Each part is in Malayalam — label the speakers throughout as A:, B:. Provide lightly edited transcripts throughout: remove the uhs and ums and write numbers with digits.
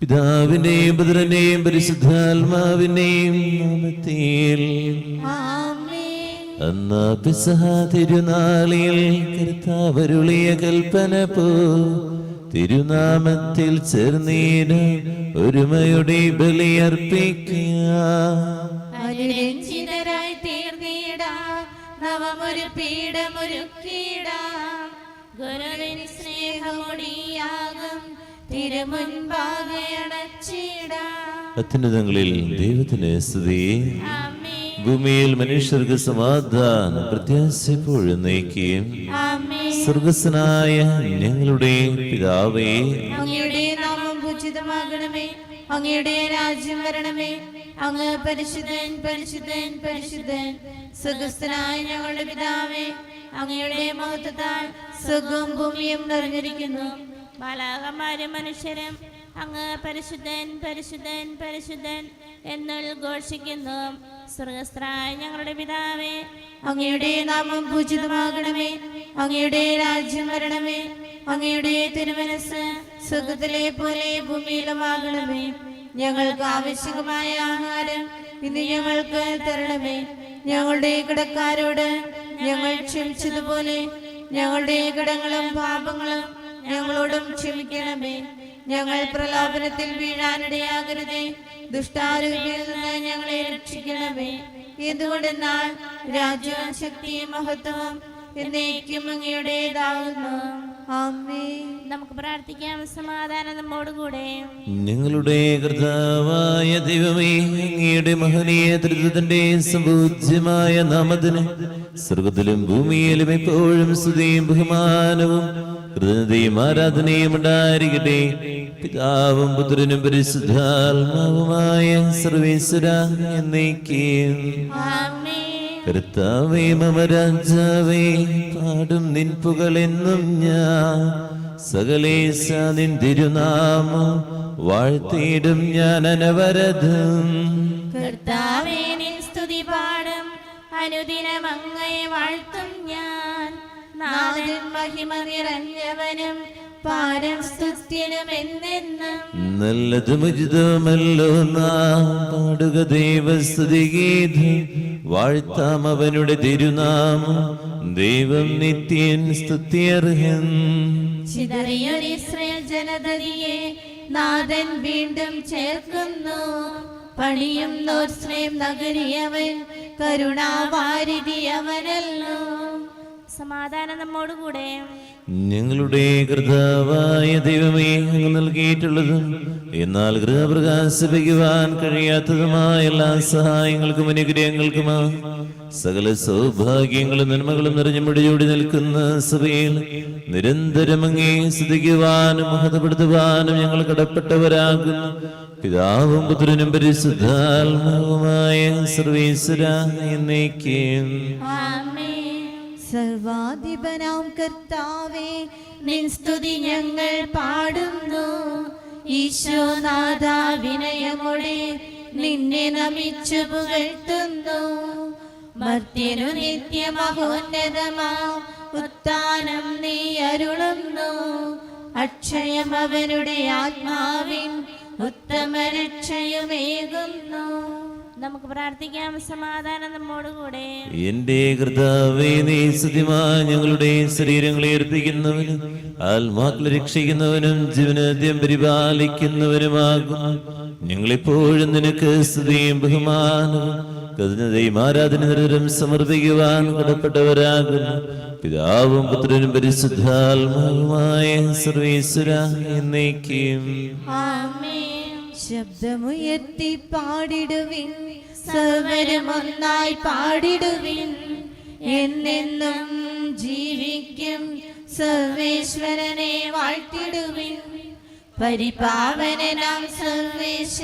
A: പിതാവിന്റെയും പുത്രന്റെയും പരിശുദ്ധാത്മാവിന്റെയും നാമത്തിൽ അന്ന് പെസഹ തിരുനാളിൽ കർത്താവരുളിയ കൽപ്പന പോ തിരുനാമത്തിൽ ചേർന്നീട് ഒരുമയുടെ ബലിയർപ്പിക്കുക.
B: അനുരഞ്ജിതരായി തീർന്നിടാം, നവമൊരു പീഠമൊരുക്കിടാം. ഗുരുവിൻ സ്നേഹമൊടിയാകും തിരുമുൻപാകെ അടച്ചിടാം.
A: അത്യുന്നതങ്ങളിൽ ദൈവത്തിന് സ്തുതി. ഭൂമിയിൽ മനുഷ്യർക്ക് സമാധാനം പ്രത്യാശപ്പോഴും നയിക്കുകയും. സ്വർഗസ്വനായ ഞങ്ങളുടെ പിതാവേ,
B: അങ്ങയുടെ നാമം പൂജിതമാകണമേ, അങ്ങയുടെ രാജ്യം വരണമേ. അങ്ങ് പരിശുദ്ധൻ പരിശുദ്ധൻ പരിശുദ്ധൻ. സ്വർഗസ്ഥനായ ഞങ്ങളുടെ പിതാവേ, അങ്ങയുടെ മഹത്വത്താൽ സ്വർഗവും ഭൂമിയും നിറഞ്ഞിരിക്കുന്നു.
C: ബാലകന്മാരും മനുഷ്യരും അങ്ങ് പരിശുദ്ധൻ പരിശുദ്ധൻ പരിശുദ്ധൻ എന്നുദ്ഘോഷിക്കുന്നു. സ്വർഗസ്ഥനായ ഞങ്ങളുടെ പിതാവേ,
B: അങ്ങയുടെ നാമം പൂജിതമാകണമേ, അങ്ങയുടെ രാജ്യം വരണമേ. അങ്ങയുടെ തിരുമനസ് സ്വർഗത്തിലെ പോലെ ഭൂമിയിലുമാകണമേ. ഞങ്ങൾക്ക് ആവശ്യമായ ആഹാരം ഇന്ന് ഞങ്ങൾക്ക് തരണമേ. ഞങ്ങളുടെ കടക്കാരോട് ഞങ്ങൾ ക്ഷമിച്ചതുപോലെ ഞങ്ങളുടെ കടങ്ങളും പാപങ്ങളും ഞങ്ങളോടും ക്ഷമിക്കണമേ. ഞങ്ങൾ പ്രലോഭനത്തിൽ വീഴാനിടയാകരുതേ, ദുഷ്ടാരൂപിയിൽ നിന്ന് ഞങ്ങളെ രക്ഷിക്കണമേ. എന്തുകൊണ്ടെന്നാൽ രാജ്യവും ശക്തിയും മഹത്വവും എന്നേക്കും അങ്ങയുടേതാകുന്നു. ആമേൻ.
C: നമുക്ക് പ്രാർത്ഥിക്കാം. സമാധാനം നമ്മോടുകൂടെ.
A: ഞങ്ങളുടെ കർത്താവായ ദൈവമേ, അങ്ങയുടെ മഹനീയ ത്രിത്വത്തിന്റെ സംപൂജ്യമായ നാമത്തിന് സ്വർഗത്തിലും ഭൂമിയിലും എപ്പോഴും സ്തുതിയും ബഹുമാനവും കൃതജ്ഞതയും ആരാധനയും ഉണ്ടായിരിക്കട്ടെ. പിതാവും പുത്രനും പരിശുദ്ധാത്മാവുമായ സർവേശ്വരാ എന്നേക്കും. കർത്താവേ മമ രാജാവേ, പാടും നിൻ പുകളെന്നും ഞാൻ. സകലേശ നിൻ തിരുനാമം വാഴ്ത്തിയിടും ഞാൻ അനവരതം.
C: കർത്താവേ നിൻ സ്തുതി പാടും, അനുദിനം അങ്ങയെ വാഴ്ത്തും ഞാൻ. നാഥൻ മഹിമ നിറഞ്ഞവനും പാരം സ്തുത്യനും എന്നെന്നും.
A: നല്ലതും ഉചിതമല്ലോ നാം പാടുക ദൈവസ്തുതിഗീതം. വാഴ്ത്താം അവനുടെ തിരുനാമം, ദൈവം നിത്യൻ സ്തുത്യർഹൻ.
B: ചിതറിയൊരു ഇസ്രായേൽ ജനതയെ നാഥൻ വീണ്ടും ചേർക്കുന്നു. പണിയും നോർശ്രേം നഗരിയവൻ കരുണാവാരിധി അവനല്ലോ.
C: സമാധാനം നമ്മോടുകൂടെ.
A: ഞങ്ങളുടെ കർത്താവായ ദൈവമേ, അങ്ങ് നൽകിയിട്ടുള്ളതും എന്നാൽ ഗൃഹ പ്രകാശിപ്പിക്കുവാൻ കഴിയാത്തതുമായ എല്ലാ സഹായങ്ങൾക്കും അനുഗ്രഹങ്ങൾക്കുമാ സകല സൗഭാഗ്യങ്ങളും നന്മകളും നിറഞ്ഞു മുടിയോടി നിൽക്കുന്ന സഭയിൽ നിരന്തരം അങ്ങേ സ്തുതിക്കുവാനും മഹത്വപ്പെടുത്തുവാനും ഞങ്ങൾ കടപ്പെട്ടവരാകുന്നു. പിതാവും പുത്രനും പരിശുദ്ധാത്മാവുമായ സർവേശ്വരാ എന്നേക്കും.
B: സർവാധിപനാം കർത്താവേ, നിൻ സ്തുതി ഞങ്ങൾ പാടുന്നു. ഈശോനാഥ വിനയമോടെ നിന്നെ നമിച്ചു പുകഴ്ത്തുന്നു. മർത്യനു നിത്യമഹോന്നതമാം ഉത്ഥാനം നീ അരുളുന്നു. അക്ഷയം അവനുടെ ആത്മാവിൻ ഉത്തമ രക്ഷയുമേകുന്നു.
C: നമുക്ക് പ്രാർത്ഥിക്കാം. സമാധാനം നമ്മോടുകൂടെ.
A: എന്റെ കർത്താവേ, നീ സ്തുതിമായി ഞങ്ങളുടെ ശരീരങ്ങളെ അർപ്പിക്കുന്നവനും ആത്മാക്കളെ രക്ഷിക്കുന്നവനും ജീവനാദ്യം പരിപാലിക്കുന്നവനുമാകുന്നു. ഞങ്ങളെപ്പോഴും നിനക്ക് സ്തുതിയും ബഹുമാനവും കൃതജ്ഞതയും ആരാധന നിരന്തരം സമർപ്പിക്കുവാൻ കടപ്പെട്ടവരാകുന്നു. പിതാവും പുത്രനും പരിശുദ്ധാത്മാവുമായ സർവേശ്വരാ എന്നേക്കും.
B: ശബ്ദമുയർത്തി പാടിടുവിൻ, സർവരും ഒന്നായി പാടിടുവിൻ. എന്നെന്നും ജീവിക്കും സർവേശ്വരനെ വാഴ്ത്തിടുവിൻ. പരിപാവനനാം സർവേശ,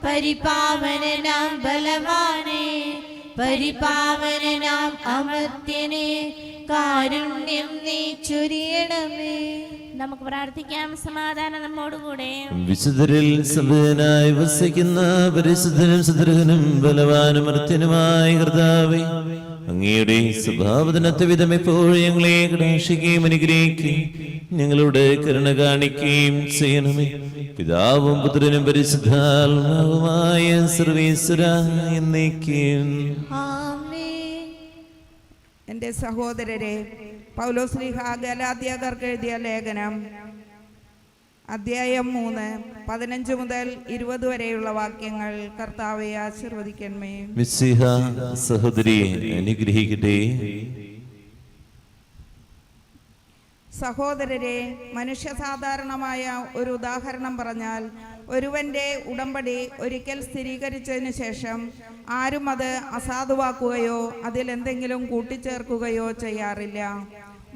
B: പരിപാവനനാം ബലവാനെ, പരിപാവനനാം അമർത്യനെ കാരുണ്യം നീ ചൊരിയണമേ.
C: നമുക്ക് പ്രാർത്ഥിക്കാം. സമാധാനം നമ്മോടുകൂടെ.
A: വിശുദ്ധരിൽ സമ്പന്നനായി വസിക്കുന്ന പരിശുദ്ധനും സുദൃഢനും ബലവാനും അമർത്യനുമായ കർത്താവേ, അങ്ങയുടെ സ്വഭാവത്തിനൊത്ത വിധം എപ്പോഴും ഞങ്ങളെ കടാക്ഷിക്കുകയും അനുഗ്രഹിക്കുകയും ഞങ്ങളുടെ കരുണ കാണിക്കുകയും ചെയ്യണമേ. പിതാവും പുത്രനും പരിശുദ്ധാത്മാവുമായ സർവീശ്വര എന്നേക്കും.
B: ആമേൻ.
D: എൻ്റെ സഹോദരരെ, പൗലോസ്ലീഹ ഗലാത്യക്കാർക്ക് എഴുതിയ ലേഖനം അധ്യായം 3 15 മുതൽ 20 വരെയുള്ള വാക്യങ്ങൾ കർത്താവെ ആശീർവദിക്കണമേ.
A: മിശിഹ സഹോദരിയെ അനുഗ്രഹിക്കട്ടെ.
D: സഹോദരരെ, മനുഷ്യസാധാരണമായ ഒരു ഉദാഹരണം പറഞ്ഞാൽ, ഒരുവന്റെ ഉടമ്പടി ഒരിക്കൽ സ്ഥിരീകരിച്ചതിന് ശേഷം ആരും അത് അസാധുവാക്കുകയോ അതിലെന്തെങ്കിലും കൂട്ടിച്ചേർക്കുകയോ ചെയ്യാറില്ല.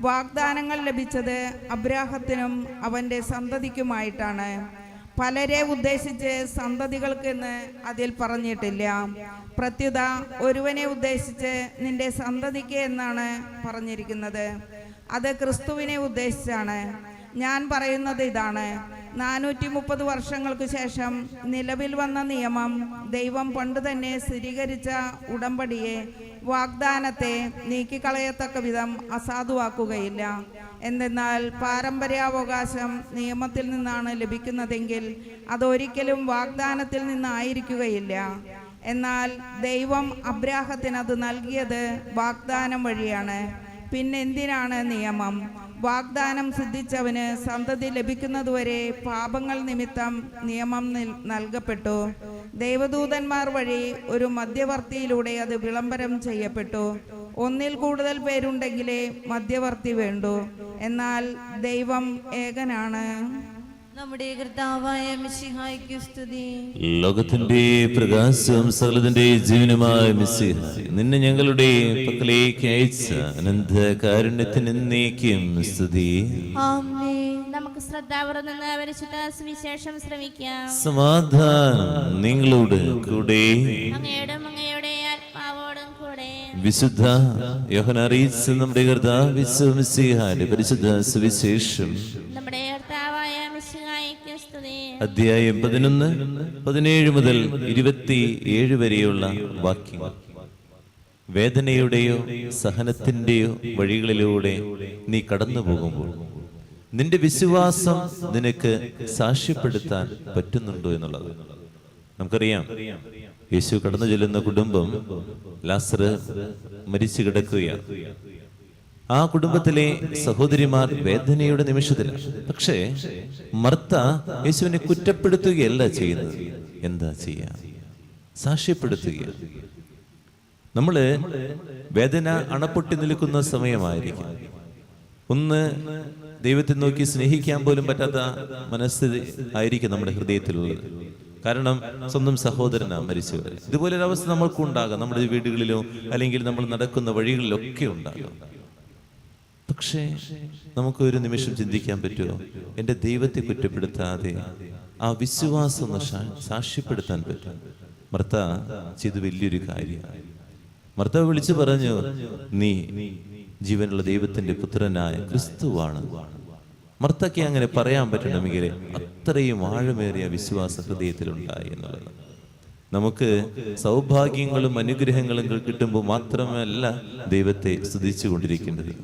D: വാഗ്ദാനങ്ങൾ ലഭിച്ചത് അബ്രാഹത്തിനും അവൻ്റെ സന്തതിക്കുമായിട്ടാണ്. പലരെ ഉദ്ദേശിച്ച് സന്തതികൾക്കെന്ന് അതിൽ പറഞ്ഞിട്ടില്ല. പ്രത്യുത ഒരുവനെ ഉദ്ദേശിച്ച് നിന്റെ സന്തതിക്ക് എന്നാണ് പറഞ്ഞിരിക്കുന്നത്. അത് ക്രിസ്തുവിനെ ഉദ്ദേശിച്ചാണ്. ഞാൻ പറയുന്നത് ഇതാണ്: 430 വർഷങ്ങൾക്ക് ശേഷം നിലവിൽ വന്ന നിയമം ദൈവം പണ്ട് തന്നെ സ്ഥിരീകരിച്ച ഉടമ്പടിയെ, വാഗ്ദാനത്തെ നീക്കിക്കളയത്തക്ക വിധം അസാധുവാക്കുകയില്ല. എന്തെന്നാൽ പാരമ്പര്യാവകാശം നിയമത്തിൽ നിന്നാണ് ലഭിക്കുന്നതെങ്കിൽ അതൊരിക്കലും വാഗ്ദാനത്തിൽ നിന്നായിരിക്കുകയില്ല. എന്നാൽ ദൈവം അബ്രാഹത്തിന് അത് നൽകിയത് വാഗ്ദാനം വഴിയാണ്. പിന്നെന്തിനാണ് നിയമം? വാഗ്ദാനം സിദ്ധിച്ചവന് സന്തതി ലഭിക്കുന്നതുവരെ പാപങ്ങൾ നിമിത്തം നിയമം നൽകപ്പെട്ടു. ദൈവദൂതന്മാർ വഴി ഒരു മധ്യവർത്തിയിലൂടെ അത് വിളംബരം ചെയ്യപ്പെട്ടു. ഒന്നിൽ കൂടുതൽ പേരുണ്ടെങ്കിലേ മധ്യവർത്തി വേണ്ടൂ. എന്നാൽ ദൈവം ഏകനാണ്.
B: നമ്മുടെ കർത്താവായ മിശിഹായ്ക്ക് സ്തുതി.
A: ലോകത്തിന്റെ പ്രകാശവും സകലത്തിന്റെ ജീവനുമായ മിശിഹ, നിന്നെ ഞങ്ങളുടെ പക്കലേക്ക് അയച്ച അനന്ത കാരുണ്യത്തിന് എന്നേക്കും സ്തുതി.
B: ആമേൻ.
C: നമുക്ക് ശ്രദ്ധാപൂർവ്വം നിന്ന് പരിശുദ്ധ സുവിശേഷം ശ്രമിക്കാം.
A: സമാധാനം നിങ്ങളോട് കൂടെ.
C: അങ്ങയോടും അങ്ങയുടെ ആത്മാവോടും കൂടെ.
A: വിശുദ്ധ യോഹന്നാൻ അറിയിച്ച നമ്മുടെ കർത്താവ് മിശിഹായുടെ പരിശുദ്ധ സുവിശേഷം
C: നമ്മുടെ കർത്താവായ മിശിഹായ്ക്ക് സ്തുതി.
A: അധ്യായം 11 17 മുതൽ 27 വരെയുള്ള വാക്യങ്ങൾ. വേദനയുടെയോ സഹനത്തിന്റെയോ വഴികളിലൂടെ നീ കടന്നു പോകുമ്പോൾ നിന്റെ വിശ്വാസം നിനക്ക് സാക്ഷ്യപ്പെടുത്താൻ പറ്റുന്നുണ്ടോ എന്നുള്ളത് നമുക്കറിയാം. യേശു കടന്നു ചെല്ലുന്ന കുടുംബം ലാസർ മരിച്ചു കിടക്കുകയാണ്. ആ കുടുംബത്തിലെ സഹോദരിമാർ വേദനയുടെ നിമിഷത്തിലാണ്. പക്ഷേ മർത്ത യേശുവിനെ കുറ്റപ്പെടുത്തുകയല്ല ചെയ്യുന്നത്. എന്താ ചെയ്യാ? സാക്ഷ്യപ്പെടുത്തുകയാണ്. നമ്മള് വേദന അണപ്പൊട്ടി നിൽക്കുന്ന സമയമായിരിക്കും. ഒന്ന് ദൈവത്തെ നോക്കി സ്നേഹിക്കാൻ പോലും പറ്റാത്ത മനസ്ഥിതി ആയിരിക്കും നമ്മുടെ ഹൃദയത്തിലുള്ളത്. കാരണം സ്വന്തം സഹോദരനാ മരിച്ചു. ഇതുപോലൊരു അവസ്ഥ നമ്മൾക്കും ഉണ്ടാകാം. നമ്മുടെ വീടുകളിലോ അല്ലെങ്കിൽ നമ്മൾ നടക്കുന്ന വഴികളിലൊക്കെ ഉണ്ടാകാം. പക്ഷേ നമുക്കൊരു നിമിഷം ചിന്തിക്കാൻ പറ്റുമോ, എൻ്റെ ദൈവത്തെ കുറ്റപ്പെടുത്താതെ ആ വിശ്വാസം ഒന്ന് സാക്ഷ്യപ്പെടുത്താൻ പറ്റും? മർത്ത ചെയ്ത് വലിയൊരു കാര്യമാണ്. മർത്ത വിളിച്ചു പറഞ്ഞു, നീ ജീവനുള്ള ദൈവത്തിന്റെ പുത്രനായ ക്രിസ്തുവാണ്. മർത്തയ്ക്ക് അങ്ങനെ പറയാൻ പറ്റണമെങ്കിൽ അത്രയും ആഴമേറിയ വിശ്വാസ ഹൃദയത്തിലുണ്ടായി എന്നുള്ളത്. നമുക്ക് സൗഭാഗ്യങ്ങളും അനുഗ്രഹങ്ങളും കിട്ടുമ്പോൾ മാത്രമല്ല ദൈവത്തെ സ്തുതിച്ചു കൊണ്ടിരിക്കേണ്ടത്.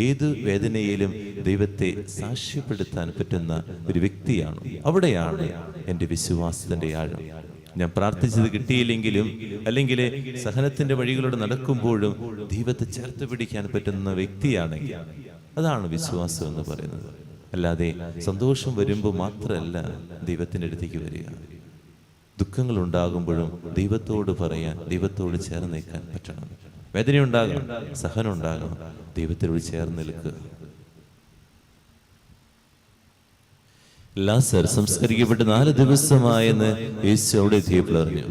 A: ഏത് വേദനയിലും ദൈവത്തെ സാക്ഷ്യപ്പെടുത്താൻ പറ്റുന്ന ഒരു വ്യക്തിയാണ്. അവിടെയാണ് എൻ്റെ വിശ്വാസത്തിന്റെ ആഴം. ഞാൻ പ്രാർത്ഥിച്ചത് കിട്ടിയില്ലെങ്കിലും അല്ലെങ്കിൽ സഹനത്തിന്റെ വഴികളോട് നടക്കുമ്പോഴും ദൈവത്തെ ചേർത്ത് പിടിക്കാൻ പറ്റുന്ന വ്യക്തിയാണെങ്കിൽ അതാണ് വിശ്വാസം എന്ന് പറയുന്നത്. അല്ലാതെ സന്തോഷം വരുമ്പോൾ മാത്രമല്ല ദൈവത്തിൻ്റെ അടുത്തേക്ക് വരിക. ദുഃഖങ്ങൾ ഉണ്ടാകുമ്പോഴും ദൈവത്തോട് പറയാൻ, ദൈവത്തോട് ചേർന്ന് നിൽക്കാൻ പറ്റണം. വേദനയുണ്ടാകാം, സഹനം ഉണ്ടാകാം, ദൈവത്തിനോട് ചേർന്ന് നിൽക്കുക. ലാസർ സംസ്കരിക്കപ്പെട്ട് 4 ദിവസമായെന്ന് യേശു അവിടെ എത്തിയപ്പോൾ അറിഞ്ഞു.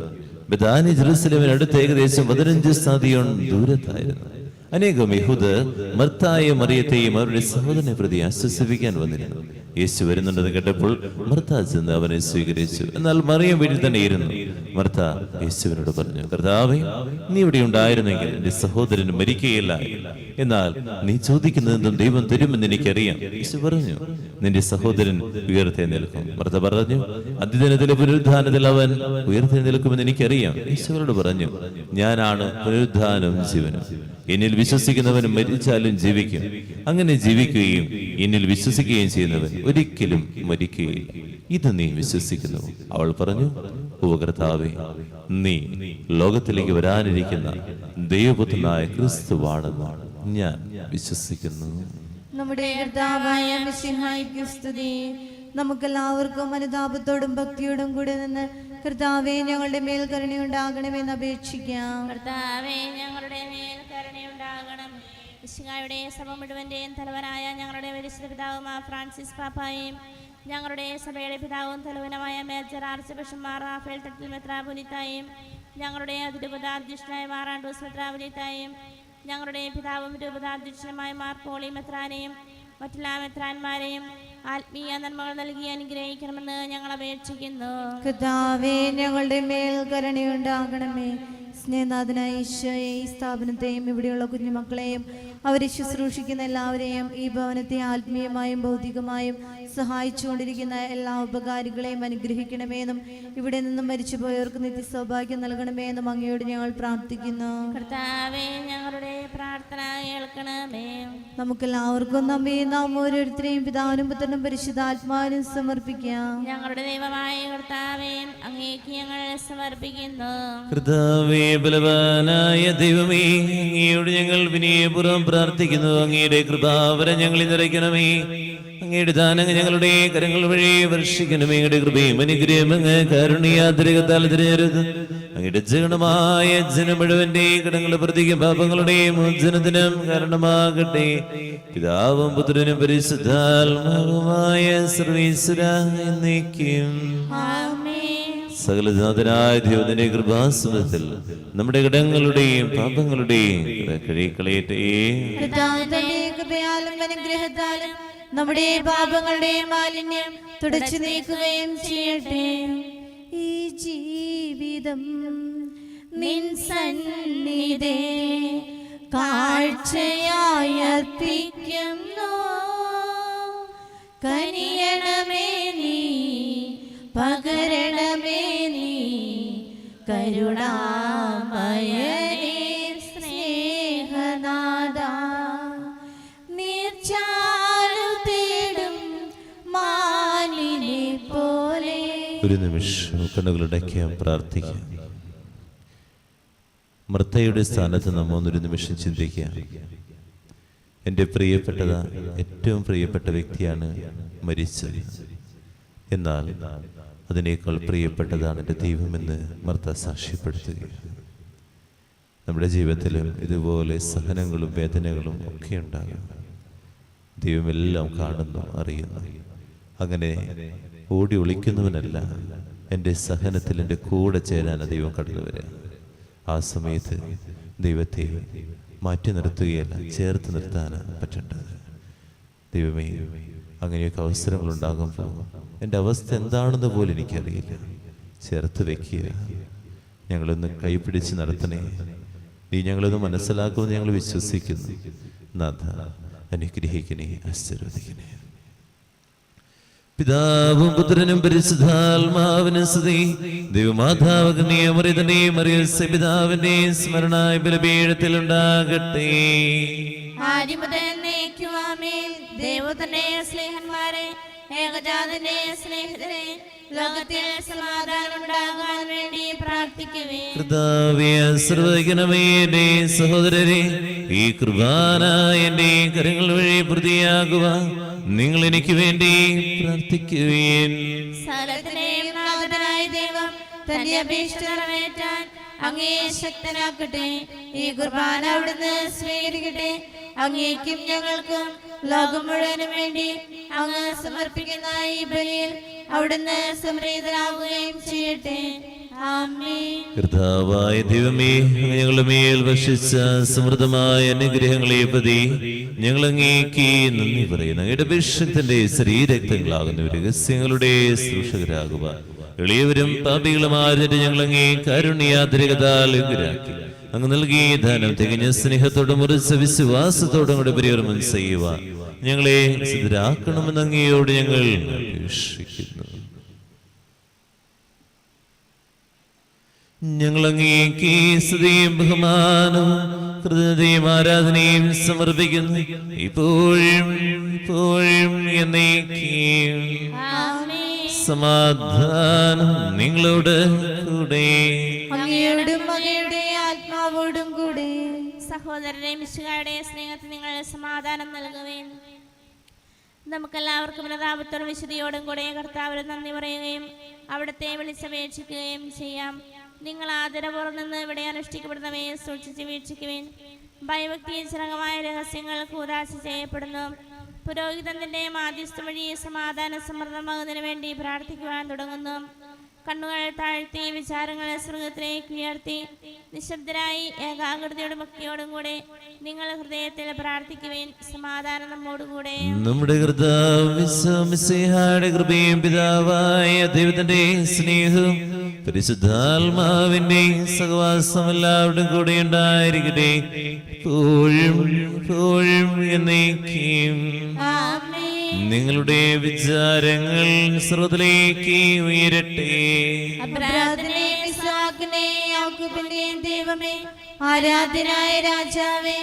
A: ബഥാനി ജെറുസലേമിനടുത്ത് ഏകദേശം 15 സ്ഥാദിയോൺ ദൂരത്തായിരുന്നു. അനേകം യഹൂദർ മർത്തായ മറിയത്തെയും അവരുടെ സഹോദരനെ പ്രതി ആശ്വസിപ്പിക്കാൻ വന്നിരുന്നു. യേശു വരുന്നുണ്ടെന്ന് കേട്ടപ്പോൾ മർത്ത ചെന്ന് അവനെ സ്വീകരിച്ചു. എന്നാൽ മറിയം വീട്ടിൽ തന്നെ ഇരുന്നു. മർത്ത യേശുവിനോട് പറഞ്ഞു, കർത്താവേ, നീ ഇവിടെ ഉണ്ടായിരുന്നെങ്കിൽ എന്റെ സഹോദരൻ മരിക്കുകയില്ല. എന്നാൽ നീ ചോദിക്കുന്നതെന്തും ദൈവം തരുമെന്ന് എനിക്കറിയാം. യേശു പറഞ്ഞു, നിന്റെ സഹോദരൻ ഉയർത്തെഴുന്നേൽക്കും. മർത്ത പറഞ്ഞു, അതിദിനത്തിലെ പുനരുദ്ധാനത്തിൽ അവൻ ഉയർത്തെഴുന്നേൽക്കുമെന്ന് എനിക്കറിയാം. യേശുവരോട് പറഞ്ഞു, ഞാനാണ് പുനരുദ്ധാനവും ജീവനും. എന്നിൽ വിശ്വസിക്കുന്നവനും മരിച്ചാലും ജീവിക്കും. അങ്ങനെ ജീവിക്കുകയും എന്നിൽ വിശ്വസിക്കുകയും ചെയ്യുന്നവൻ ഒരിക്കലും മരിക്കുകയില്ല. ഇത് നീ വിശ്വസിക്കുന്നു? അവൾ പറഞ്ഞു, ഓ കർത്താവേ, നീ ലോകത്തിലേക്ക് വരാനിരിക്കുന്ന ദൈവപുത്രനായ ക്രിസ്തുവാണെന്ന് ഞാൻ വിശ്വസിക്കുന്നു.
B: നമ്മുടെ കർത്താവായ മിശിഹായ്ക്ക് സ്തുതി. നമുക്കെല്ലാവർക്കും അനുതാപത്തോടും ഭക്തിയോടും കൂടെ നിന്ന് കർത്താവേ ഞങ്ങളുടെ മേൽ കരുണയുണ്ടാകണമെന്ന് അപേക്ഷിക്കാം.
C: കർത്താവേ, ഞങ്ങളുടെ മേൽ കരുണയുണ്ടാകണം. മിശിഹായുടെ സഭ മുഴുവന്റെയും തലവനായ ഞങ്ങളുടെ പരിശുദ്ധ പിതാവുമായ ഫ്രാൻസിസ് പാപ്പായും ഞങ്ങളുടെ സഭയുടെ പിതാവും തലവനുമായ major archbishop Mar Raphael Thattil മെത്രാപൊലീത്തായും ഞങ്ങളുടെ അതിരൂപതാധ്യക്ഷനായ മാർ ആൻഡ്രൂസ് മെത്രാപൊലീത്തായും ഞങ്ങളുടെ പിതാവും രൂപതാധ്യക്ഷനുമായ മാർ പോളി മെത്രാനെയും മറ്റെല്ലാ മെത്രാന്മാരെയും ആത്മീയ നന്മകൾ നൽകി അനുഗ്രഹിക്കണമെന്ന് ഞങ്ങൾ അപേക്ഷിക്കുന്നു.
B: കർത്താവേ, ഞങ്ങളുടെ മേൽ കരുണയുണ്ടാകണമേ. സ്നേഹനാഥനായ ഈശോയെ, ഈ സ്ഥാപനത്തെയും ഇവിടെയുള്ള കുഞ്ഞുമക്കളെയും അവരെ ശുശ്രൂഷിക്കുന്ന എല്ലാവരെയും ഈ ഭവനത്തെ ആത്മീയമായും ഭൗതികമായും സഹായിച്ചുകൊണ്ടിരിക്കുന്ന എല്ലാ ഉപകാരികളെയും അനുഗ്രഹിക്കണമെന്നും ഇവിടെ നിന്നും മരിച്ചുപോയവർക്ക് നിത്യ സൗഭാഗ്യം നൽകണമെന്നും അങ്ങയോട് ഞങ്ങൾ പ്രാർത്ഥിക്കുന്നു.
C: കർത്താവേ, ഞങ്ങളുടെ പ്രാർത്ഥന കേൾക്കണമേ.
B: നമുക്കെല്ലാവർക്കും നാം ഓരോരുത്തരെയും പിതാവിനും പുത്രനും പരിശുദ്ധാത്മാവിനും സമർപ്പിക്കാം.
C: ഞങ്ങളുടെ ദൈവമായ കർത്താവേ, അങ്ങേക്ക് ഞങ്ങൾ സമർപ്പിക്കുന്നു.
A: കർത്താവേ, ബലവാനായ ദൈവമേ, അങ്ങയോട് ഞങ്ങൾ വിനയപൂർവ്വം പ്രാർത്ഥിക്കുന്നു. അങ്ങയുടെ കൃപാവരം ഞങ്ങളിൽ നിറയ്ക്കണമേ. അങ്ങയുടെ ദാനങ്ങൾ ഞങ്ങളുടെ കരങ്ങൾ വഴി വർഷിക്കണമേ. അങ്ങയുടെ കൃപയും അനുഗ്രഹം അങ്ങ് കാരുണ്യാതിരകത്താൽ തിരഞ്ഞെടുത്ത് അങ്ങയുടെ ജഗണമായ ജനം മുഴുവന്റെ കടങ്ങളുടെ പ്രതിക്കും പാപങ്ങളുടെ മോചനത്തിനും കാരണമാകട്ടെ. പിതാവും പുത്രനും പരിശുദ്ധാത്മാവുമായ സർവീശ്വരാ എന്നേക്കും. സകലനാഥനായ ദൈവത്തിന്റെ കൃപാസനത്തിൽ നമ്മുടെ കടങ്ങളുടെയും പാപങ്ങളുടെയും കഴുകിക്കളയട്ടെ.
B: കൃപയാലും അനുഗ്രഹത്താലും നമ്മുടെ പാപങ്ങളുടെ മാലിന്യം തുടച്ചു നീക്കുകയും ചെയ്യട്ടെ. ഈ ജീവിതം നിൻ സന്നിധി കാഴ്ചയായി അർപ്പിക്കുന്നു. കനിയണമേ നീ, പകരണമേ നീ, കരുണാമയനേ സ്നേഹനാഥ. നീർച്ചാലു തേടും മാനിനെ പോലെ.
A: ഒരു നിമിഷം കണ്ണുകളടയ്ക്കാം, പ്രാർത്ഥിക്കാം. മർത്തയുടെ സ്ഥാനത്ത് നമ്മൊന്നൊരു നിമിഷം ചിന്തിക്കാം. എൻ്റെ പ്രിയപ്പെട്ടതാ, ഏറ്റവും പ്രിയപ്പെട്ട വ്യക്തിയാണ് മരിച്ചത്. എന്നാൽ അതിനേക്കാൾ പ്രിയപ്പെട്ടതാണ് എൻ്റെ ദൈവമെന്ന് മർത്ത സാക്ഷ്യപ്പെടുത്തുകയാണ്. നമ്മുടെ ജീവിതത്തിലും ഇതുപോലെ സഹനങ്ങളും വേദനകളും ഒക്കെ ഉണ്ടാകും. ദൈവമെല്ലാം കാണുന്നു, അറിയുന്നു. അങ്ങനെ ഓടി ഒളിക്കുന്നവനല്ല, എൻ്റെ സഹനത്തിൽ എൻ്റെ കൂടെ ചേരാൻ ദൈവം കടന്നു വരിക. ആ സമയത്ത് ദൈവത്തെ മാറ്റി നിർത്തുകയല്ല, ചേർത്ത് നിർത്താനാണ് പറ്റേണ്ടത്. ദൈവമേ, അങ്ങനെയൊക്കെ അവസരങ്ങൾ ഉണ്ടാകുമ്പോൾ എൻ്റെ അവസ്ഥ എന്താണെന്ന് പോലും എനിക്കറിയില്ല, ചേർത്ത് വെക്കുക. ഞങ്ങളൊന്ന് കൈപിടിച്ച് നടത്തണേ. നീ ഞങ്ങളൊന്ന് മനസ്സിലാക്കുമെന്ന് ഞങ്ങൾ വിശ്വസിക്കുന്നു. നാഥ, അനുഗ്രഹിക്കണേ, ആശീർവദിക്കണേ. പിതാവും പുത്രനും പരിശുദ്ധാത്മാവിനും സ്തുതി. ദൈവമാതാവകനെയും മറിയതനെയും പിതാവിന്റെ സ്മരണായ ബലിപീഠത്തിൽ ഉണ്ടാകട്ടെ.
C: ദൈവത്തിന്റെ സ്നേഹന്മാരെ, ഏകജാതന്റെ സ്നേഹിതരെ, ലോകത്തിൽ സമാധാനം ഉണ്ടാകാൻ വേണ്ടി പ്രാർത്ഥിക്കുവേ.
A: കർത്താവേ, ആശീർവദിക്കണമേ. എന്റെ സഹോദരരെ, ഈ കുർബാന എന്റെ കരങ്ങൾ വഴി പ്രതിയാകുക. നിങ്ങൾ എനിക്ക് വേണ്ടി പ്രാർത്ഥിക്കുവേൻ.
C: സകലത്തിന്റെയും നാഥനായ ദൈവം തന്റെ അപേക്ഷ നിറവേറ്റാൻ അങ്ങേ ശക്തനാക്കട്ടെ. ഈ കുർബാന അവിടുന്ന് സ്വീകരിക്കട്ടെ. അങ്ങേക്കും ഞങ്ങൾക്കും ലോകം മുഴുവനും വേണ്ടി അങ്ങ് സമർപ്പിക്കുന്ന ഈ ബലിയിൽ അവിടുന്ന് സംപ്രീതനാവുകയും ചെയ്യട്ടെ.
A: കർത്താവായ ദൈവമേ, ഞങ്ങളുടെ മേൽ വർഷിച്ച സമൃദ്ധമായ അനുഗ്രഹങ്ങളെ പ്രതി ഞങ്ങൾ അങ്ങേക്ക് നന്ദി പറയുന്നു. അങ്ങയുടെ അഭിഷേകത്തിന്റെ ശരീരരക്തങ്ങളാകുന്ന രഹസ്യങ്ങളുടെ ശുശ്രൂഷകരാകുക. എളിയവരും പാപികളുമായിട്ട് ഞങ്ങൾ അങ്ങേ കാരുണ്യാതിരകതാൽ യുഗരാക്കി. അങ്ങ് നൽകിയ ധനം തികഞ്ഞ സ്നേഹത്തോടും ഉറച്ച വിശ്വാസത്തോടും കൂടെ പരിവർമ്മം ചെയ്യുക ഞങ്ങളെ സിദ്ധരാക്കണമെന്ന് അങ്ങയോട് ഞങ്ങൾ അപേക്ഷിക്കുന്നു. ഞങ്ങൾ അങ്ങേക്ക് സ്തുതിയും ബഹുമാനവും കൃതജ്ഞതയും ആരാധനയും സമർപ്പിക്കുന്നു, ഇപ്പോഴും ഇപ്പോഴും എന്നേക്കും. സമാധാനം നിങ്ങളോട് കൂടെ.
B: അങ്ങയോടും അങ്ങയുടെ ആത്മാവോടും കൂടെ.
C: സഹോദരരെ, മിശിഹായുടെ സ്നേഹത്തിൽ നിങ്ങൾ സമാധാനം നൽകുവേൻ. നമുക്കെല്ലാവർക്കും പ്രതാപത്തോടും വിശുദ്ധിയോടും കൂടെ കർത്താവിന് നന്ദി പറയുകയും അവിടുത്തെ വിളിച്ചപേക്ഷിക്കുകയും ചെയ്യാം. നിങ്ങൾ ആദരപൂർവ്വം നിന്ന് ഇവിടെ അനുഷ്ഠിക്കപ്പെടുന്നവയെ സൂക്ഷിച്ച് വീക്ഷിക്കുവേൻ. ഭയഭക്തിചരകമായ രഹസ്യങ്ങൾ കൂദാശ ചെയ്യപ്പെടുന്നു. പുരോഹിതന്റെ മാധ്യസ്ഥ വഴി സമാധാന സമൃദ്ധമാകുന്നതിന് വേണ്ടി പ്രാർത്ഥിക്കുവാൻ തുടങ്ങുന്നു. കണ്ണുകൾ താഴ്ത്തി വിചാരങ്ങൾ സ്വർഗത്തിലേക്ക് ഉയർത്തി നിശബ്ദരായി ഏകാഗ്രതയോടും ഭക്തിയോടും കൂടെ നിങ്ങൾ ഹൃദയത്തിൽ പ്രാർത്ഥിക്കുവേൻ. സമാധാനം നമ്മോടുകൂടെ.
A: നമ്മുടെ കർത്താവിന്റെ കൃപയും പിതാവായ ദൈവത്തിന്റെ സ്നേഹവും പരിശുദ്ധാത്മാവിന്റെ സഹവാസം എല്ലാവരുടെയും കൂടെ ഉണ്ടായിരിക്കട്ടെ, എപ്പോഴും എന്നേക്കും. നിങ്ങളുടെ വിചാരങ്ങൾ സ്രോതത്തിലേക്ക് ഉയരട്ടെ.
B: ദൈവമേ, ആരാധനായ രാജാവേ,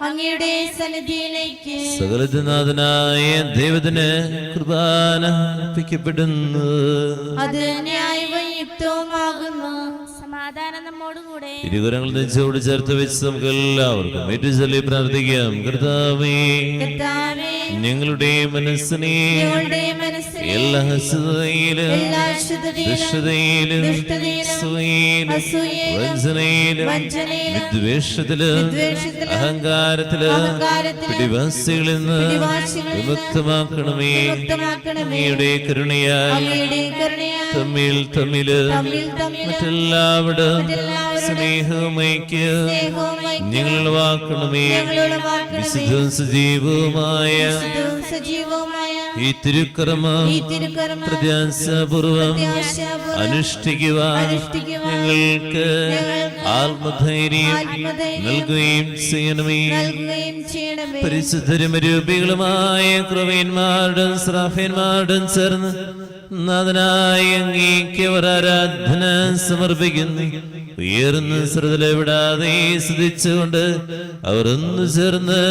B: അങ്ങയുടെ സന്നിധിയിലേക്ക്
A: സകലനാഥനായ ദൈവത്തിന് കുർബാന അർപ്പിക്കപ്പെടുന്നു.
B: അത് ന്യായവും യുക്തവുമാകുന്നു.
C: സമാധാനം നമ്മോടുകൂടെ.
A: ഇരുകരങ്ങൾ നെഞ്ചോട് ചേർത്ത് വെച്ച് നമുക്ക് എല്ലാവർക്കും ഏറ്റുചൊല്ലി പ്രാർത്ഥിക്കാം. കർത്താവേ, ഞങ്ങളുടെ മനസ്സിനെ എല്ലാ അശുദ്ധതയിലും ദുഷ്ടതയിലും വഞ്ചനയിലും വിദ്വേഷത്തിലും അഹങ്കാരത്തിലും പിടിവാസികളിൽ നിന്ന് വിമുക്തമാക്കണമേ. അങ്ങയുടെ കരുണയാൽ തമ്മിൽ മറ്റെല്ലാവരും സ്നേഹവും ഐക്യവും ഞങ്ങൾ വാക്കണമേ. വിശുദ്ധവും സജീവവുമായ ഈ തിരുക്കർമ്മം പ്രത്യാശാപൂർവം അനുഷ്ഠിക്കുവാൻ ഞങ്ങൾക്ക് ആത്മധൈര്യം നൽകുകയും ചെയ്യണമേ. പരിശുദ്ധരും രൂപികളുമായ ക്രൂവന്മാരുടെയും ശ്രാഫ്യന്മാരുടെയും ചേർന്ന് നാഥനായ അങ്ങേക്ക് അവർ ആരാധന സമർപ്പിക്കുന്നു. ഉയർന്ന ശ്രദ്ധയിൽപ്പെടാതെ സ്തുതിച്ചുകൊണ്ട് അവർ ഒന്നു ചേർന്ന്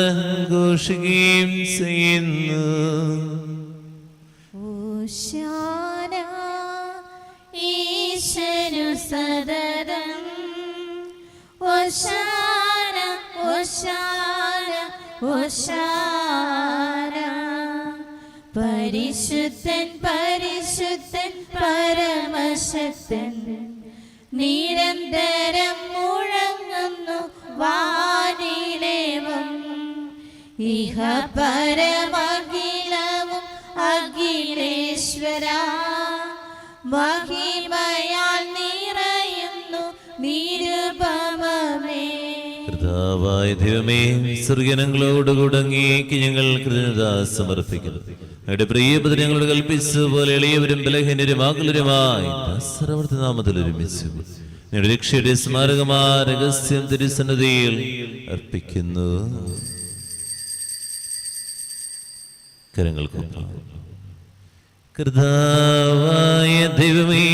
A: ഘോഷിക്കുകയും ചെയ്യുന്നു.
B: ഓശാന ഈശനു സദതം, ഓശാന ഓശാന ഓശാന. പരിശുദ്ധൻ പരിശുദ്ധൻ പരമശക്തൻ, നിരന്തരം മുഴങ്ങുന്നു വാനിലേവം. ഇഹ പരമഖിലവും അഖിലേശ്വര, മഹിമയാൽ നിറയുന്നു നിരുപമമേ.
A: കർത്താവായ ദൈവമേ, സ്വർഗ്ഗങ്ങളോടുകൂടെ അങ്ങേക്ക് ഞങ്ങൾ കൃതജ്ഞത സമർപ്പിക്കുന്നു. അങ്ങയുടെ പ്രിയപുത്രൻ ഞങ്ങളോട് കൽപ്പിച്ചതുപോലെ എളിയവരും ബലഹീനരും ആകുലരുമായി നാമത്തിൽ ഒരുമിച്ച് ഞങ്ങളുടെ രക്ഷയുടെ സ്മാരകമായ രഹസ്യം തിരുസന്നിധിയിൽ അർപ്പിക്കുന്നു. കരങ്ങൾക്കൊപ്പം. കർത്താവായ ദൈവമേ,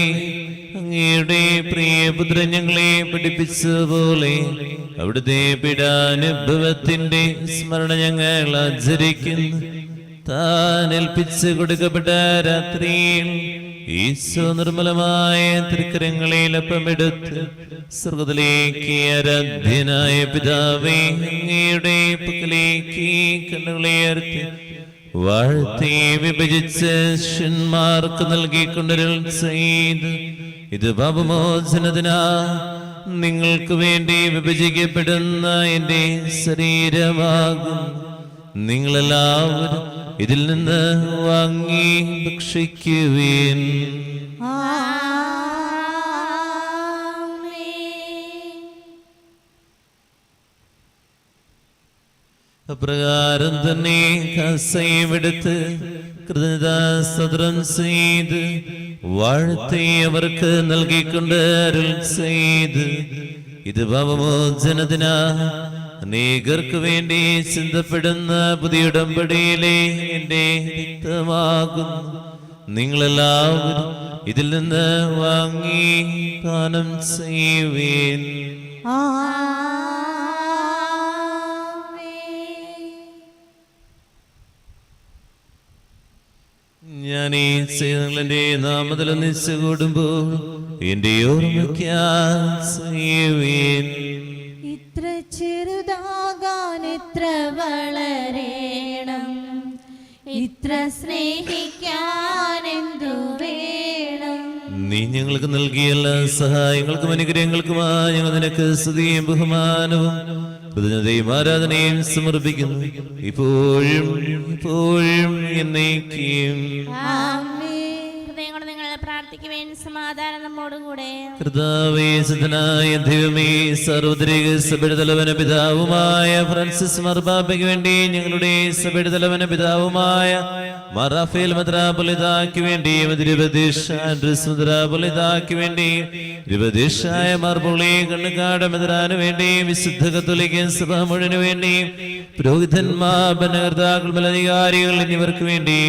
A: അങ്ങയുടെ പ്രിയപുത്രൻ ഞങ്ങളെ പഠിപ്പിച്ചതുപോലെ അവിടുത്തെ പീഡാനുഭവത്തിന്റെ സ്മരണ ഞങ്ങൾ ആചരിക്കുന്നു. താൻ ഏൽപ്പിച്ച് കൊടുക്കപ്പെട്ട രാത്രിയിൽ ഈശോ നിർമ്മലമായ തൃക്കരങ്ങളിൽ അപ്പമെടുത്ത് സ്വർഗ്ഗത്തിലേക്ക് ആരാധ്യനായ പിതാവേ അങ്ങയുടെ പക്കലേക്ക് കണ്ണുകളെ ഉയർത്തി വാഴ്ത്തി വിഭജിച്ച് ശിഷ്യന്മാർക്ക് നൽകിക്കൊണ്ടരുൾ ചെയ്ത്, ഇത് പാപമോചനത്തിനാ നിങ്ങൾക്ക് വേണ്ടി വിഭജിക്കപ്പെടുന്ന എന്റെ ശരീരമാകും. നിങ്ങളെല്ലാവരും ഇതിൽ നിന്ന് വാങ്ങി ഭക്ഷിക്കുവേൻ. അപ്രകാരം തന്നെ കസയുമെടുത്ത് കൃതജ്ഞതാസ്തോത്രം ചെയ്ത് വാഴ്ത്തി അവർക്ക് നൽകിക്കൊണ്ട് അരുൾ ചെയ്ത്, ഇത് പാപമോചനത്തിനാ അനേകർക്ക് വേണ്ടി ചിന്തപ്പെടുന്ന പുതിയ ഉടമ്പടിയിലെ എന്റെ രക്തമാകുന്നു. നിങ്ങളെല്ലാവരും ഇതിൽ നിന്ന് വാങ്ങി പാനം ചെയ്യുവേൻ. ഞാൻ ഈ എന്റെ നാമത്തിൽ ഒന്നിച്ചു കൂടുമ്പോൾ എന്റെ ഓർമ്മയ്ക്കാൻ
B: ഇത്ര ചെറുതാകാൻ എത്ര വളരേണം, ഇത്ര സ്നേഹിക്കാൻ എന്തു വേണം.
A: നീ ഞങ്ങൾക്ക് നൽകിയ എല്ലാ സഹായങ്ങൾക്കും അനുഗ്രഹങ്ങൾക്കുമായി ഞങ്ങൾ നിനക്ക് സ്തുതിയും ബഹുമാനവും കൃതജ്ഞതയും ആരാധനയും സമർപ്പിക്കുന്നു, ഇപ്പോഴും ഇപ്പോഴും എന്നേക്കും.
C: ഹൃദയങ്ങളോട് നിങ്ങൾ പ്രാർത്ഥിക്കുവേൻ. സമാധാനം നമ്മോടുകൂടെ.
A: കർത്താവേ, സുതനായ ദൈവമേ, സാർവത്രിക സഭയുടെ തലവന പിതാവുമായ ഫ്രാൻസിസ് മാർപ്പാപ്പയ്ക്ക് വേണ്ടി, ഞങ്ങളുടെ സഭയുടെ തലവന പിതാവുമായ മാറാഫേൽ മെത്രാപ്പൊലീത്തായ്ക്ക് വേണ്ടി, ആൻഡ്രൂസ് മെത്രാപ്പൊലീത്തായ്ക്ക് വേണ്ടി, രൂപതീശായ മാർപ്പോളി കണ്ണുകാട് മെത്രാന് വേണ്ടി, വിശുദ്ധ കത്തോലിക്ക സഭ മുഴുവന് വേണ്ടി, പുരോഹിതന്മാർ, ഭരണകർത്താക്കൾ, മേലധികാരികൾ എന്നിവർക്ക് വേണ്ടി,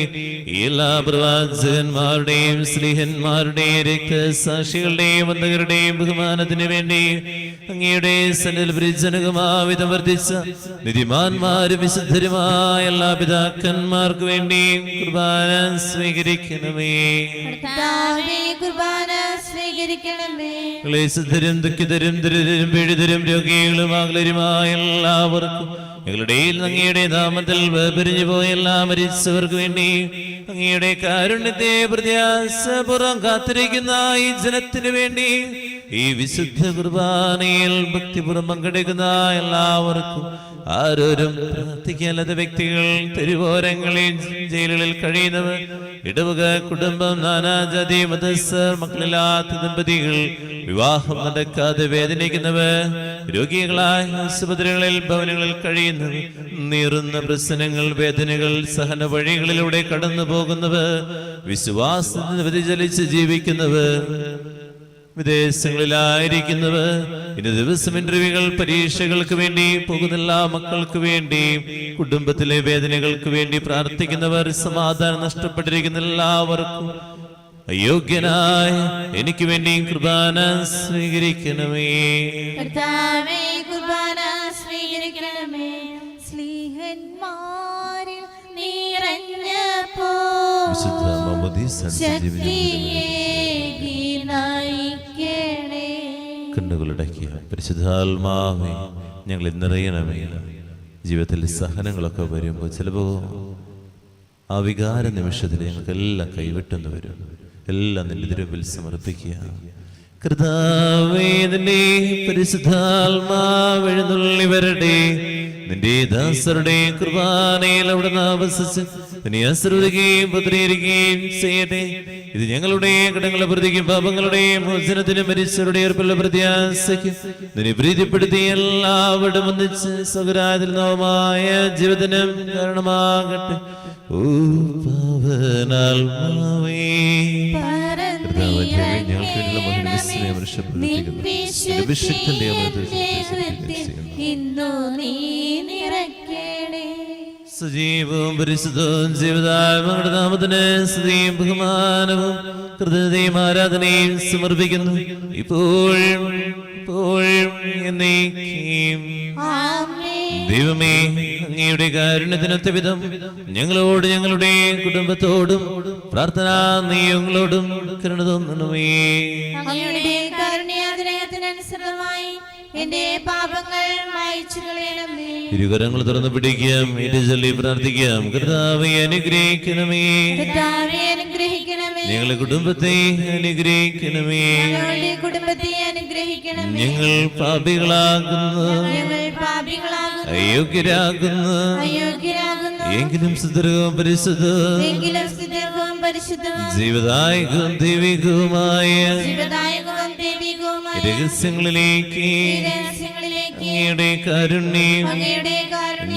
A: എല്ലാ പ്രവാചകന്മാരുടെയും സ്ലീഹന്മാരുടെയും രക്തസാക്ഷികളുടെയും ബന്ധകരുടെയും ബഹുമാനത്തിന് വേണ്ടി, അങ്ങയുടെ സന്നിധിയിൽ വർദ്ധിച്ച നിധിമാന്മാരും വിശുദ്ധരുമായ എല്ലാ പിതാക്കന്മാർക്ക് വേണ്ടി കുർബാന സ്വീകരിക്കണമേ.
B: കുർബാന സ്വീകരിക്കണമേ.
A: ക്ലേശതരും ദുഃഖിതരും ദരിദ്രരും പീഡിതരും രോഗികളും ആകുലരുമായ എല്ലാവർക്കും ഞങ്ങളുടെ അങ്ങയുടെ നാമത്തിൽ വേർപിരിഞ്ഞു പോയ എല്ലാ മരിച്ചവർക്ക് വേണ്ടി, അങ്ങയുടെ കാരുണ്യത്തെ പ്രത്യാശപൂർവ്വം കാത്തിരിക്കുന്ന ഈ ജനത്തിനു വേണ്ടി, ഈ വിശുദ്ധ കുർബാനയിൽ ഭക്തിപൂർവ്വം പങ്കെടുക്കുന്ന എല്ലാവർക്കും, ആരോരും പ്രാർത്ഥിക്കാത്ത വ്യക്തികൾ, തെരുവോരങ്ങളിൽ ജയിലുകളിൽ കഴിയുന്നവർ, ഇടവക കുടുംബം, നാനാജാതി മതസ്ഥർ, മക്കളില്ലാത്ത ദമ്പതികൾ, വിവാഹം നടക്കാതെ വേദനിക്കുന്നവർ, രോഗികളായ ആശുപത്രികളിൽ ഭവനങ്ങളിൽ കഴിയുന്നവർ, നീറുന്ന പ്രശ്നങ്ങൾ, വേദനകൾ, സഹന വഴികളിലൂടെ കടന്നു പോകുന്നവർ, വിശ്വാസത്തിന് വ്യതിചലിച്ച് ജീവിക്കുന്നവർ, വിദേശങ്ങളിലായിരിക്കുന്നവർ, ഇന്ന് ദിവസം ഇന്റർവ്യൂകൾ, പരീക്ഷകൾക്ക് വേണ്ടി പോകുന്ന എല്ലാ മക്കൾക്ക് വേണ്ടി, കുടുംബത്തിലെ വേദനകൾക്ക് വേണ്ടി പ്രാർത്ഥിക്കുന്നവർ, സമാധാനം നഷ്ടപ്പെട്ടിരിക്കുന്ന എല്ലാവർക്കും അയോഗ്യനായ എനിക്ക് വേണ്ടി കുർബാന സ്വീകരിക്കണമേ.
B: കർത്താവേ, കുർബാന സ്വീകരിക്കണമേ. സ്ലീഹന്മാരിൽ നിറഞ്ഞപ്പോ
A: കണ്ണുകളടക്കിയ പരിശുദ്ധാത്മാവേ, ഞങ്ങൾ നിറയണമേ. ജീവിതത്തിൽ സഹനങ്ങളൊക്കെ വരുമ്പോൾ ചിലപ്പോ ആ വികാര നിമിഷത്തിൽ ഞങ്ങൾക്കെല്ലാം കൈവിട്ടെന്ന് വരും. എല്ലാം നിന്റെ തിരുമുമ്പിൽ സമർപ്പിക്കുക. കർത്താവേ, നിന്റെ പരിശുദ്ധാത്മാവ് എഴുന്നള്ളി വരട്ടെ. നിന്റെ ദാസരുടെ കുർബാനയിൽ അവിടെ ആവസിച്ച് നിന്നെ ആശീർവദിക്കുകയും പുത്രീകരിക്കുകയും ചെയ്യട്ടെ. ഇത് ഞങ്ങളുടെ കടങ്ങളെ പ്രതിക്കും പാപങ്ങളുടെ മോചനത്തിനും മരിച്ചവരുടെ ഏർപ്പുള്ള പ്രത്യാശയ്ക്കും നിന്നെ പ്രീതിപ്പെടുത്തി എല്ലാവരും ഒന്നിച്ച് സ്വകരാതിൽ നവമായ ജീവിതത്തിനും കാരണമാകട്ടെ. ഓ പാവനാത്മാവേ, സജീവവും പരിശുദ്ധവും ജീവിതാത്മാവുടെ നാമത്തിന് സ്തുതിയും ബഹുമാനവും കൃതജ്ഞതയും ആരാധനയും സമർപ്പിക്കുന്നു, ഇപ്പോഴും ഇപ്പോഴും എന്നേക്കും. ദൈവമേ, അങ്ങയുടെ കാരുണ്യത്തിനൊത്ത വിധം ഞങ്ങളോട് ഞങ്ങളുടെ കുടുംബത്തോടും പ്രാർത്ഥനാ നിയോഗങ്ങളോടും കരുണ തോന്നണമേ.
B: അങ്ങയുടെ കാരുണ്യാഗ്രഹത്തിനനുസൃതമായി എന്റെ പാപങ്ങൾ മായ്ച്ചു കളയണമേ.
A: ഇരുകരങ്ങൾ തുറന്നു പിടിക്കാം, ചൊല്ലി പ്രാർത്ഥിക്കാം. കർത്താവേ, അനുഗ്രഹിക്കണമേ.
B: കർത്താവേ, അനുഗ്രഹിക്കണമേ.
A: ഞങ്ങളുടെ കുടുംബത്തെ അനുഗ്രഹിക്കണമേ.
B: ഞങ്ങളുടെ കുടുംബത്തെ അനുഗ്രഹിക്കണമേ.
A: ഞങ്ങൾ പാപികളാകുന്നു, അയോഗ്യരാകുന്നു, എങ്കിലും സുദൃഢവും പരിശുദ്ധവും ജീവദായകവും ദൈവികവുമായ രഹസ്യങ്ങളിലേക്ക് അങ്ങയുടെ കാരുണ്യം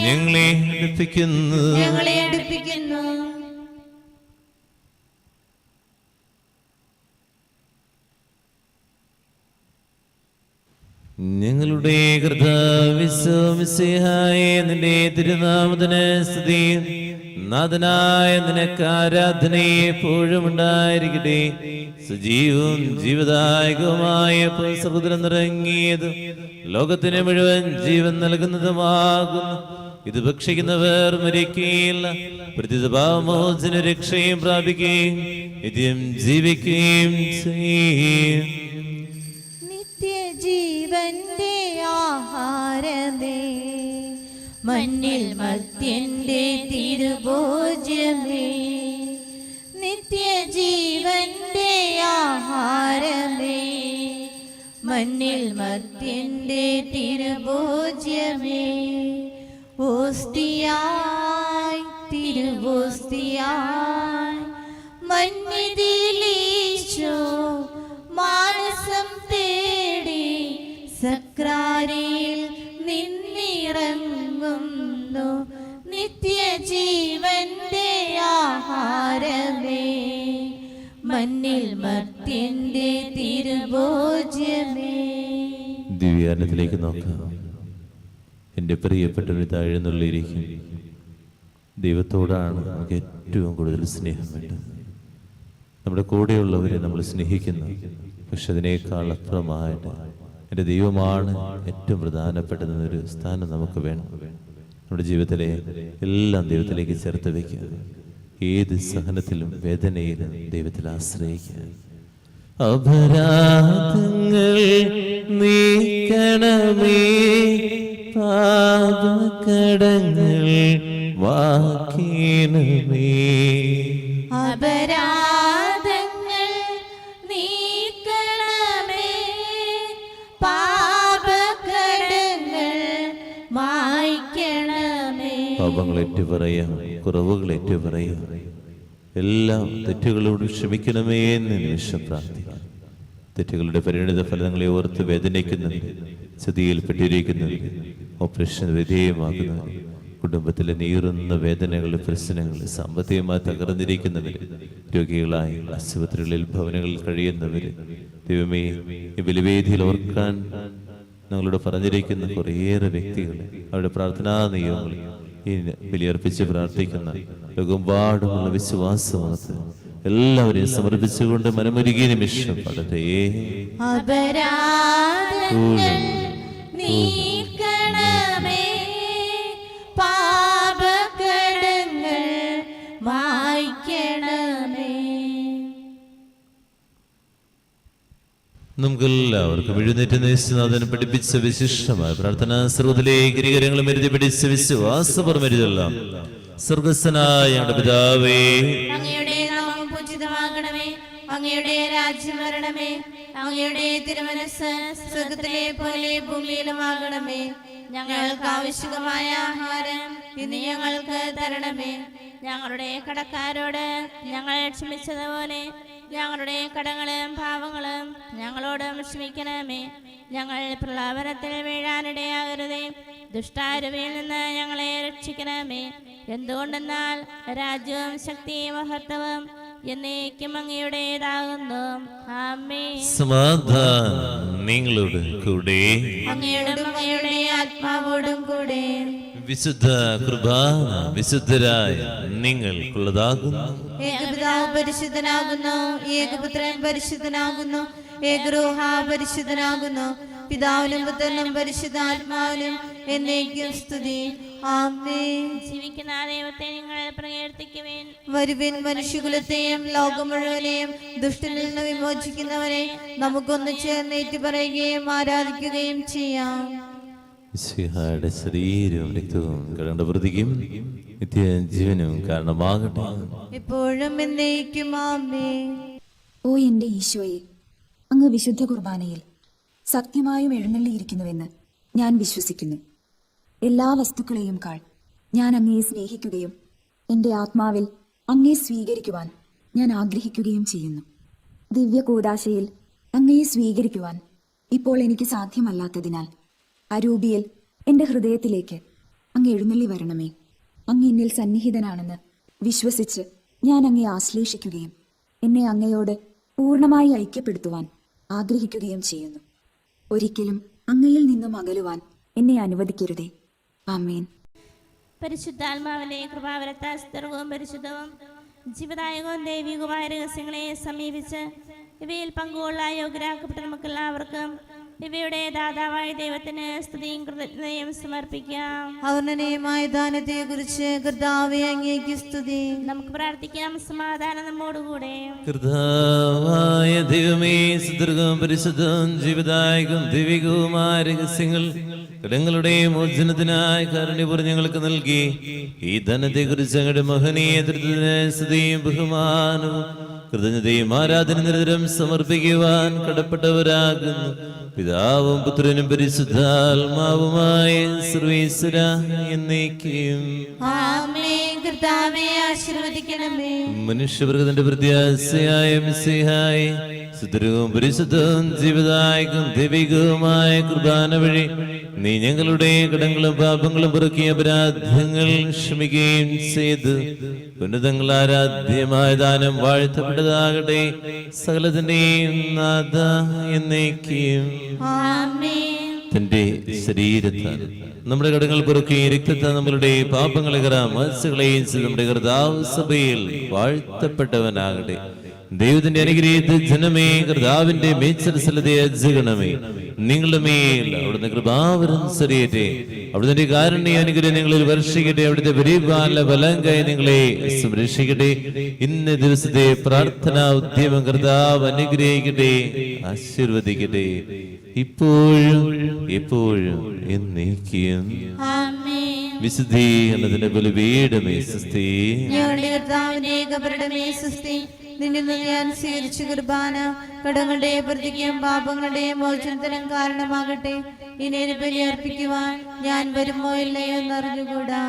A: ഞങ്ങളെ അടുപ്പിക്കുന്നു. ഞങ്ങളുടെ കർത്താവിശ്വമിശിഹായ നിന്റെ തിരുനാമത്തിന് സ്തുതി. നാഥനായ നിനക്ക് ആരാധനയെ എപ്പോഴും ഉണ്ടായിരിക്കട്ടെ. സജീവവും ജീവദായകവുമായ സമുദ്രം നിറങ്ങിയതും ലോകത്തിന് മുഴുവൻ ജീവൻ നൽകുന്നതുമാകുന്നു ഇത് ഭക്ഷിക്കുന്നവർ മരിക്കുകയില്ല, പ്രതിപാമോചന രക്ഷയും പ്രാപിക്കുകയും നിത്യം ജീവിക്കുകയും ചെയ്യും.
B: നിത്യജീവന്റെ ആഹാരമേ, മണ്ണിൽ മർത്യന്റെ തിരുഭോജ്യമേ. നിത്യജീവന്റെ ആഹാരമേ, മണ്ണിൽ മർത്യന്റെ തിരുഭോജ്യമേ. ഓസ്തിയായി തിരുവോസ്തിയായി മന്നിതിലീശോ മാനസം തേടി സക്രാരിയിൽ നിന്നിറങ്ങുന്നു. നിത്യജീവന്റെ ആഹാരമേ, മണ്ണിൽ മർത്യന്റെ തിരുഭോജ്യമേ.
A: ദിവ്യാനത്തിലേക്ക് നോക്കാം. എൻ്റെ പ്രിയപ്പെട്ടവർ താഴ്ന്നുള്ളിരിക്കും. ദൈവത്തോടാണ് നമുക്ക് ഏറ്റവും കൂടുതൽ സ്നേഹം വേണ്ടത്. നമ്മുടെ കൂടെയുള്ളവരെ നമ്മൾ സ്നേഹിക്കുന്നു, പക്ഷെ അതിനേക്കാൾ അപ്പുറമായിട്ട് എൻ്റെ ദൈവമാണ് ഏറ്റവും പ്രധാനപ്പെട്ടതെന്നൊരു സ്ഥാനം നമുക്ക് വേണം. നമ്മുടെ ജീവിതത്തിലെ എല്ലാം ദൈവത്തിലേക്ക് ചേർത്ത് വയ്ക്കുക. ഏത് സഹനത്തിലും വേദനയിലും ദൈവത്തിൽ ആശ്രയിക്കുക. അപരാധങ്ങൾ നീക്കണമേ, പാപകടങ്ങൾ വാക്കീണമേ.
B: അപരാധങ്ങൾ നീക്കണമേ, പാപകടങ്ങൾ മായ്ക്കണമേ.
A: പാപങ്ങൾ ഏറ്റുപറയാം, കുറവുകൾ ഏറ്റുപറയാം, എല്ലാ തെറ്റുകളോട് ക്ഷമിക്കണമേ എന്ന് നിമിഷം പ്രാർത്ഥിക്കാം. തെറ്റുകളുടെ പരിണിത ഫലങ്ങളെ ഓർത്ത് വേദനിക്കുന്നവർ, ചതിയിൽപ്പെട്ടിരിക്കുന്നവർ, ഓപ്പറേഷൻ വിധേയമാകുന്നവർ, കുടുംബത്തിലെ നീറുന്ന വേദനകളുടെ പ്രശ്നങ്ങൾ, സാമ്പത്തികമായി തകർന്നിരിക്കുന്നവർ, രോഗികളായി ആശുപത്രികളിൽ ഭവനങ്ങളിൽ കഴിയുന്നവർ, ദൈവമേ ഈ ബലിവേദിയിൽ ഓർക്കാൻ ഞങ്ങളോട് പറഞ്ഞിരിക്കുന്ന കുറേയേറെ വ്യക്തികൾ, അവരുടെ പ്രാർത്ഥനാ നിയമങ്ങൾ ഈ ബലിയർപ്പിച്ച് പ്രാർത്ഥിക്കുന്ന ലോകമെമ്പാടുമുള്ള വിശ്വാസമത് എല്ലാവരെയും സമർപ്പിച്ചുകൊണ്ട് മനമൊരുകിയ നിമിഷം പാടട്ടെ.
B: അപരാധങ്ങൾ നീക്കണമേ, പാപകടങ്ങൾ മായ്ക്കണമേ.
A: നമുക്കെല്ലാവർക്കും എഴുന്നേറ്റ് യേശുനാഥൻ പഠിപ്പിച്ച വിശിഷ്ടമായ പ്രാർത്ഥനാ സ്രോതിലേക്ക് ഇരുകരങ്ങളും എഴുതി പിടിച്ച വിശ്വാസപൂർവ്വം എഴുതെല്ലാം. സ്വർഗസ്ഥനായ ഞങ്ങളുടെ പിതാവേ,
B: അങ്ങയുടെ നാമം പൂജിതമാകണമേ, അങ്ങയുടെ രാജ്യം വരണമേ, അങ്ങയുടെ തിരുമനസ്സ് സ്വർഗ്ഗത്തിലെ പോലെ ഭൂമിയിലുമാകണമേ. ഞങ്ങൾക്ക് ആവശ്യമായ ആഹാരം ഇന്ന് ഞങ്ങൾക്ക് തരണമേ.
C: ഞങ്ങളുടെ കടക്കാരോട് ഞങ്ങൾ ക്ഷമിച്ചതുപോലെ ഞങ്ങളുടെ കടങ്ങളും പാവങ്ങളും ഞങ്ങളോട് ക്ഷമിക്കണമേ. ഞങ്ങൾ പ്രലോഭനത്തിൽ വീഴാനിടയാകരുതേ, ദുഷ്ടാരൂപിയിൽ നിന്ന് ഞങ്ങളെ രക്ഷിക്കണമേ. എന്തുകൊണ്ടെന്നാൽ രാജ്യവും ശക്തിയും മഹത്വവും എന്നേക്കും അങ്ങയുടേതാകുന്നു. ആമേൻ.
A: സമാധാനം നിങ്ങളുടെ കൂടെ.
B: അങ്ങയോടും അങ്ങയുടെ ആത്മാവോടും കൂടെ.
A: വിശുദ്ധ കുർബാന വിശുദ്ധരായ നിങ്ങൾക്കുള്ളതാകുന്നു.
B: ഏകപിതാവ് പരിശുദ്ധനാകുന്നു, ഏകപുത്രൻ പരിശുദ്ധനാകുന്നു, ഏകരൂഹ പരിശുദ്ധനാകുന്നു. പിതാവിനും പുത്രനും പരിശുദ്ധാത്മാവിനും എന്നേക്കും സ്തുതി. ആമേൻ.
C: ജീവിക്കുന്ന ദൈവത്തെ നിങ്ങൾ പ്രകീർത്തിക്കുവിൻ.
B: വരുവിൻ, മനുഷ്യകുലത്തെയും ലോകം മുഴുവനെയും ദുഷ്ടനിൽ നിന്ന് വിമോചിക്കുന്നവരെ നമുക്കൊന്ന് ചേർന്നേറ്റ് പറയുകയും ആരാധിക്കുകയും ചെയ്യാം.
A: മിശിഹായുടെ ശരീരവും രക്തവും കടണ്ട പ്രതിക്കും നിത്യജീവനും കാരണമാകട്ടെ.
B: എപ്പോഴും എന്നേക്കും ആമേൻ.
E: ഓ എൻ്റെ ഈശോയെ, അങ്ങ് വിശുദ്ധ കുർബാനയിൽ സത്യമായും എഴുന്നള്ളിയിരിക്കുന്നുവെന്ന് ഞാൻ വിശ്വസിക്കുന്നു. എല്ലാ വസ്തുക്കളെയും കാൾ ഞാൻ അങ്ങയെ സ്നേഹിക്കുകയും എൻ്റെ ആത്മാവിൽ അങ്ങയെ സ്വീകരിക്കുവാൻ ഞാൻ ആഗ്രഹിക്കുകയും ചെയ്യുന്നു. ദിവ്യ കൂദാശയിൽ അങ്ങയെ സ്വീകരിക്കുവാൻ ഇപ്പോൾ എനിക്ക് സാധ്യമല്ലാത്തതിനാൽ അരൂപിയിൽ എൻ്റെ ഹൃദയത്തിലേക്ക് അങ്ങ് എഴുന്നള്ളി വരണമേ. അങ്ങ് എന്നിൽ സന്നിഹിതനാണെന്ന് വിശ്വസിച്ച് ഞാൻ അങ്ങയെ ആശ്ലേഷിക്കുകയും എന്നെ അങ്ങയോട് പൂർണ്ണമായി ഐക്യപ്പെടുത്തുവാൻ ആഗ്രഹിക്കുകയും ചെയ്യുന്നു. ഒരിക്കലും അങ്ങയിൽ നിന്നും അകലുവാൻ എന്നെ അനുവദിക്കരുതേ. ആമേൻ.
C: പരിശുദ്ധാത്മാവിന്റെ കൃപാവരത്താൽ സ്ഥിരവും പരിശുദ്ധവും ജീവദായകവും ദൈവികവുമായ രഹസ്യങ്ങളെ സമീപിച്ച് ഇവയിൽ പങ്കുകൊള്ള യോഗ്യരാക്കപ്പെട്ട നമുക്കെല്ലാവർക്കും ദിവ്യയുടെ ദാതാവായ ദൈവത്തിന് സ്തുതിയും കൃതജ്ഞതയും സമർപ്പിക്കാം.
B: അവർണ്ണനീയമായ ദാനത്തെ കുറിച്ച് കർത്താവേ അങ്ങേക്ക് സ്തുതി.
C: നമുക്ക് പ്രാർത്ഥിക്കാം. സമാധാനം നമ്മോടുകൂടെ.
A: കർത്താവായ ദൈവമേ, സുദീർഘവും പരിശുദ്ധവും ജീവദായകവും ദിവ്യവുമായ രഹസ്യങ്ങൾ കടങ്ങളുടെ മോചനത്തിനായി കാരുണ്യപൂർവ്വം ഞങ്ങൾക്ക് നൽകി ഈ ധനത്തെ കുറിച്ച് ഞങ്ങളുടെ മഹനീയ തൃത്വത്തിന് സ്തുതിയും ബഹുമാനവും കൃതജ്ഞതയും ആരാധന നിരന്തരം സമർപ്പിക്കുവാൻ കടപ്പെട്ടവരാകുന്നു. പിതാവും പുത്രനും പരിശുദ്ധാത്മാവുമായ സർവീശ്വര എന്നേക്കും
B: ആമേൻ. കർത്താവേ ആശീർവദിക്കണമേ.
A: മനുഷ്യവർഗത്തിന്റെ പ്രത്യാശയായ മിശിഹായെ, സുദീർഘവും പരിശുദ്ധവും ജീവദായകവും ദൈവികവുമായ കുർബാന വഴി നീ ഞങ്ങളുടെ കടങ്ങളും പാപങ്ങളും പൊറുക്കിയ അപരാധങ്ങൾ ക്ഷമിക്കുകയും ചെയ്ത് ഉന്നതങ്ങൾ ആരാധ്യമായ ദാനം വാഴ്ത്തപ്പെട്ടതാകട്ടെ. സകലത്തിന്റെയും നാഥ എന്നേക്കും
B: ആമേൻ.
A: തന്റെ ശരീരത്താൽ നമ്മുടെ കടങ്ങൾ പൊറുക്കി രക്തത്താൽ നമ്മളുടെ പാപങ്ങളെ മനസ്സുകളെയും നമ്മുടെ കർത്താവ് സഭയിൽ വാഴ്ത്തപ്പെട്ടവനാകട്ടെ. ദൈവത്തിന്റെ അനുഗ്രഹീത ജനമേ, കർത്താവിന്റെ മേച്ചരസലത്തെ അജഗണമേ, നിങ്ങളുടെ മേൽ അവിടുന്ന് കൃപാവരം സരിയട്ടെ. അവിടുത്തെ കാരുണ്യ അനുഗ്രഹം നിങ്ങളിൽ വർഷിക്കട്ടെ. അവിടുത്തെ പരിപാലന ബലങ്കായി നിങ്ങളെ സംരക്ഷിക്കട്ടെ. ഇന്ന് ദിവസത്തെ പ്രാർത്ഥനാ ഉദ്യമം കർത്താവ് അനുഗ്രഹിക്കട്ടെ, ആശീർവദിക്കട്ടെ, ഇപ്പോഴും എപ്പോഴും എന്നേക്കും.
B: ആമേൻ.
A: വിശുദ്ധി എന്നതിന്റെ ബലിപീഠമേ സ്വസ്തി.
B: ഞങ്ങളുടെ കർത്താവിന്റെ ഏകപരമേ സ്വസ്തി. നിന്നിൽ നിന്ന് ഞാൻ സ്വീകരിച്ച കുർബാന കടങ്ങളുടെ പ്രതിക്കും പാപങ്ങളുടെയും മോചനത്തിനും കാരണമാകട്ടെ. ഇനി ബലി അർപ്പിക്കുവാൻ ഞാൻ വരുമോ ഇല്ലയോ എന്നറിഞ്ഞുകൂടാ.